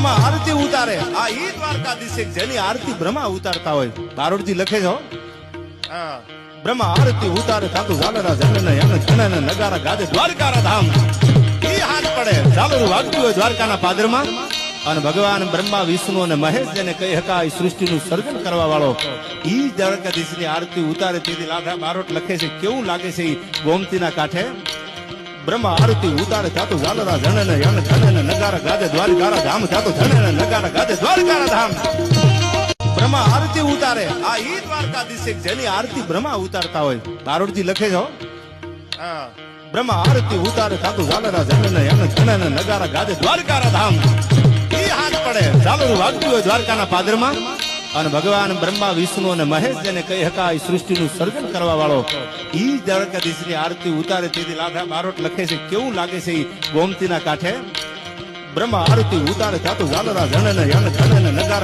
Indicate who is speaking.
Speaker 1: બ્રહ્મા આરતી ઉતારે આ ઈ દ્વારકાધીશ છે જેની આરતી બ્રહ્મા ઉતારતા હોય. બારોટજી લખે છો બ્રહ્મા આરતી ઉતારે થાતું ઝાલરા જનન એમ જનન નગારા ગાજે દ્વારકાના ધામ. ઈ હાથ પડે ઝાલરું વાગતું હોય દ્વારકાના પાદરમાં અને ભગવાન બ્રહ્મા વિષ્ણુ અને મહેશ જેને કહી હકાય સૃષ્ટિનું સર્જન કરવા વાળો ઈ દ્વારકાધીશની આરતી ઉતારે તેથી લાઠા બારોટ લખે છે. કેવું લાગે છે ઈ ગોમતીના કાંઠે બ્રહ્મા આરતી ઉતારે થાતું ઝાલરા જનન એમ જનન નગારા ગાજે દ્વારકાના ધામ થાતું જનન નગારા ગાજે દ્વારકાના ધામ. બ્રહ્મા આરતી ઉતારે આ ઈ દ્વારકાધીશ છે જેની આરતી બ્રહ્મા ઉતારતા હોય. બારોટજી લખે છો બ્રહ્મા આરતી ઉતારે થાતું ઝાલરા જનન એમ જનન નગારા ગાજે દ્વારકાના ધામ. ઈ હાથ પડે ઝાલરું વાગતું હોય દ્વારકાના પાદરમાં અને ભગવાન બ્રહ્મા વિષ્ણુ અને મહેશ જેને કહી હકાય સૃષ્ટિનું સર્જન કરવા વાળો ઈ દ્વારકાધીશની આરતી ઉતારે તેથી લાઠા બારોટ લખે છે. કેવું લાગે છે ઈ ગોમતીના કાંઠે બ્રહ્મા આરતી ઉતારે થાતું ઝાલરા જનન એમ જનન નગારા